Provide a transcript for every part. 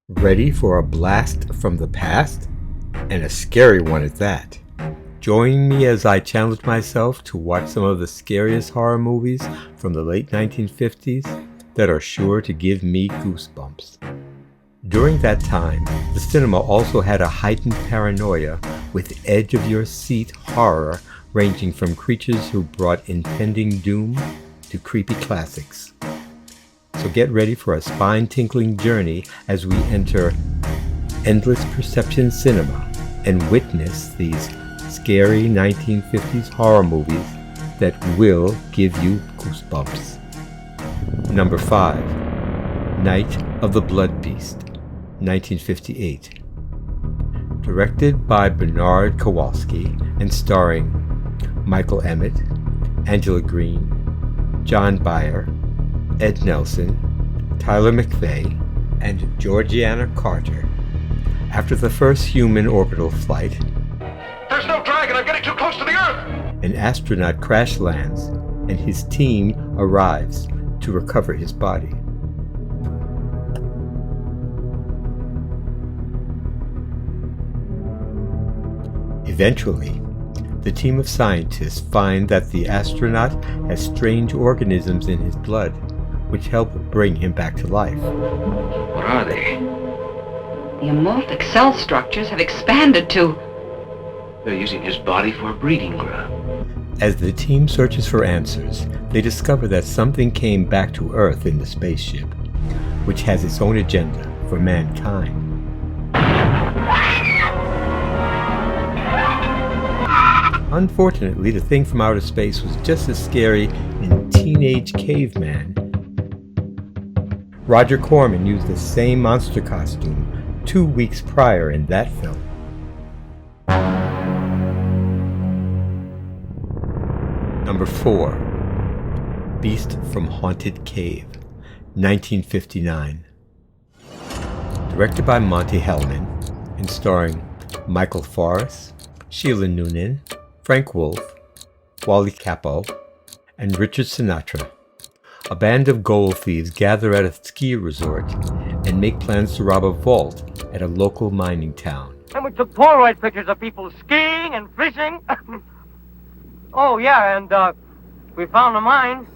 Ready for a blast from the past? And a scary one at that. Join me as I challenge myself to watch some of the scariest horror movies from the late 1950s that are sure to give me goosebumps. During that time, the cinema also had a heightened paranoia with edge-of-your-seat horror ranging from creatures who brought impending doom to creepy classics. So get ready for a spine-tingling journey as we enter endless perception cinema and witness these scary 1950s horror movies that will give you goosebumps. Number 5. Night of the Blood Beast, 1958. Directed by Bernard Kowalski and starring Michael Emmett, Angela Green, John Byer, Ed Nelson, Tyler McVeigh, and Georgiana Carter. After the first human orbital flight, "There's no dragon! I'm getting too close to the Earth!" an astronaut crash lands and his team arrives to recover his body. Eventually, the team of scientists find that the astronaut has strange organisms in his blood, which help bring him back to life. What are they? The amorphic cell structures have expanded to... They're using his body for a breeding ground. As the team searches for answers, they discover that something came back to Earth in the spaceship, which has its own agenda for mankind. Unfortunately, the thing from outer space was just as scary in Teenage Caveman. Roger Corman used the same monster costume 2 weeks prior in that film. Number 4. Beast from Haunted Cave, 1959. Directed by Monty Hellman and starring Michael Forrest, Sheila Noonan, Frank Wolf, Wally Capo, and Richard Sinatra. A band of gold thieves gather at a ski resort and make plans to rob a vault at a local mining town. And we took Polaroid pictures of people skiing and fishing. Oh, yeah, and we found the mine.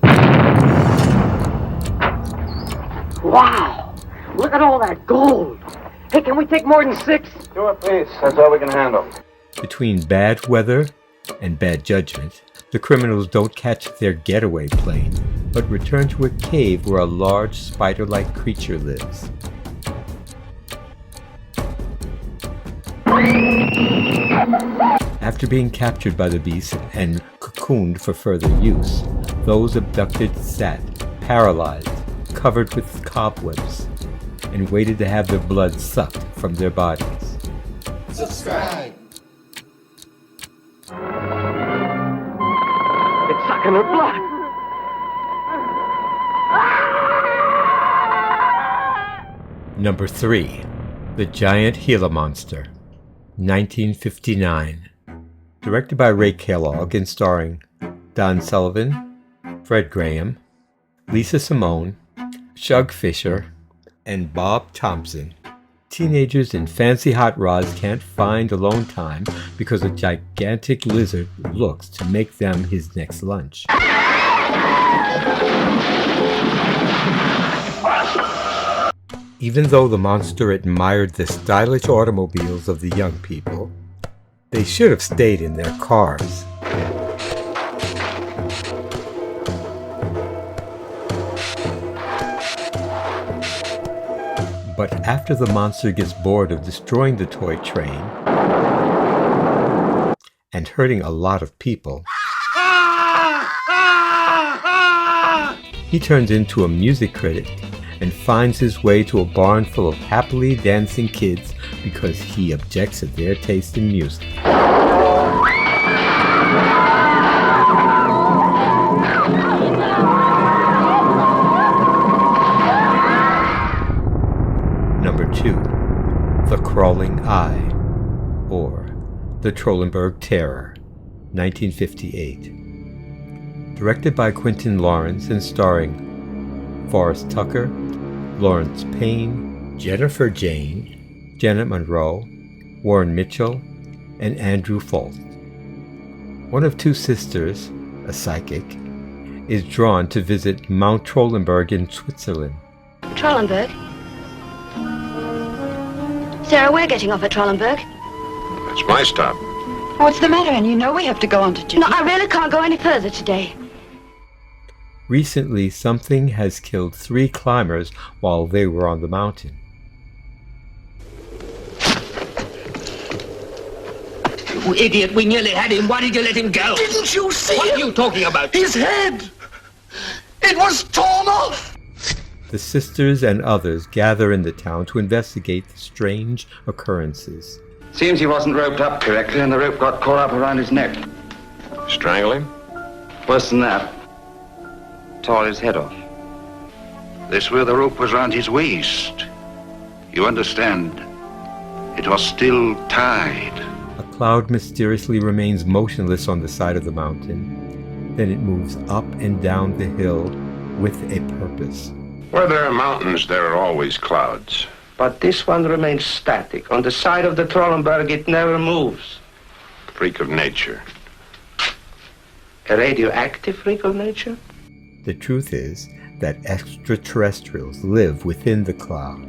Wow! Look at all that gold. Hey, can we take more than 6? Do it, please. That's all we can handle. Between bad weather and bad judgment, the criminals don't catch their getaway plane, but return to a cave where a large spider-like creature lives. After being captured by the beast and cocooned for further use, those abducted sat, paralyzed, covered with cobwebs, and waited to have their blood sucked from their bodies. Subscribe! It's sucking her blood. Number 3. The Giant Gila Monster, 1959. Directed by Ray Kellogg and starring Don Sullivan, Fred Graham, Lisa Simone, Shug Fisher, and Bob Thompson. Teenagers in fancy hot rods can't find alone time because a gigantic lizard looks to make them his next lunch. Even though the monster admired the stylish automobiles of the young people, they should have stayed in their cars. But after the monster gets bored of destroying the toy train and hurting a lot of people, he turns into a music critic and finds his way to a barn full of happily dancing kids because he objects at their taste in music. Number 2. The Crawling Eye, or The Trollenberg Terror, 1958. Directed by Quentin Lawrence and starring Forrest Tucker, Lawrence Payne, Jennifer Jane, Janet Monroe, Warren Mitchell, and Andrew Foltz. One of two sisters, a psychic, is drawn to visit Mount Trollenberg in Switzerland. Trollenberg? Sarah, we're getting off at Trollenberg. It's my stop. What's the matter? And you know we have to go on to Gila. No, I really can't go any further today. Recently, something has killed 3 climbers while they were on the mountain. You idiot, we nearly had him. Why did you let him go? Didn't you see What him? are you talking about? His head! It was torn off! The sisters and others gather in the town to investigate the strange occurrences. Seems he wasn't roped up correctly and the rope got caught up around his neck. Strangle him? Worse than that. Tore his head off. This where the rope was round his waist. You understand? It was still tied. A cloud mysteriously remains motionless on the side of the mountain. Then it moves up and down the hill with a purpose. Where there are mountains, there are always clouds. But this one remains static. On the side of the Trollenberg, it never moves. Freak of nature. A radioactive freak of nature? The truth is that extraterrestrials live within the cloud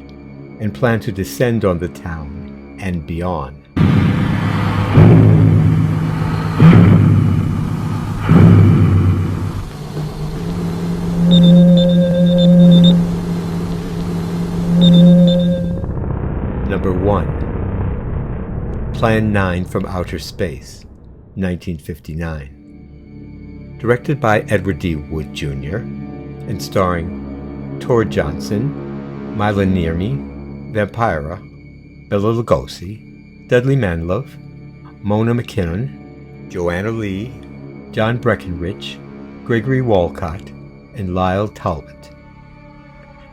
and plan to descend on the town and beyond. Number 1. Plan 9 from Outer Space, 1959. Directed by Edward D. Wood Jr. and starring Tor Johnson, Mila Niermi, Vampira, Bela Lugosi, Dudley Manlove, Mona McKinnon, Joanna Lee, John Breckenridge, Gregory Walcott, and Lyle Talbot.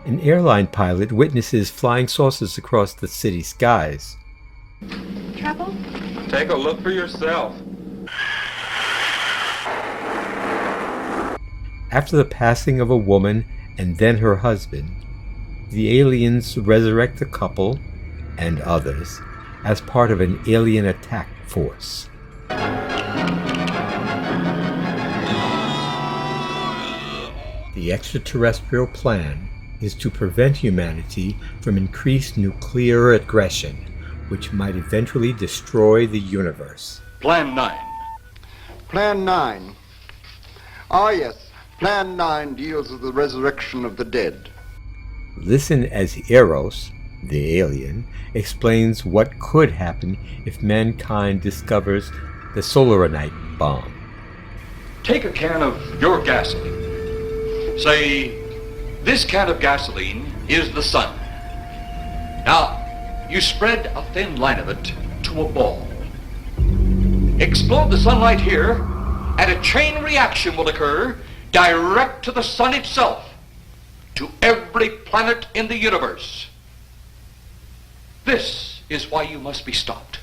An airline pilot witnesses flying saucers across the city skies. Trouble? Take a look for yourself. After the passing of a woman and then her husband, the aliens resurrect the couple and others as part of an alien attack force. The extraterrestrial plan is to prevent humanity from increased nuclear aggression, which might eventually destroy the universe. Plan 9. Plan 9. Ah, yes. Plan 9 deals with the resurrection of the dead. Listen as Eros, the alien, explains what could happen if mankind discovers the solaronite bomb. Take a can of your gasoline. Say, this can of gasoline is the sun. Now, you spread a thin line of it to a ball. Explode the sunlight here, and a chain reaction will occur direct to the sun itself, to every planet in the universe. This is why you must be stopped.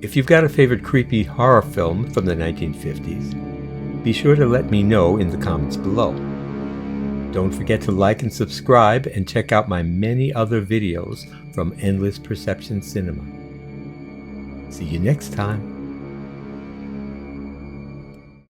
If you've got a favorite creepy horror film from the 1950s, be sure to let me know in the comments below. Don't forget to like and subscribe and check out my many other videos from Endless Perception Cinema. See you next time.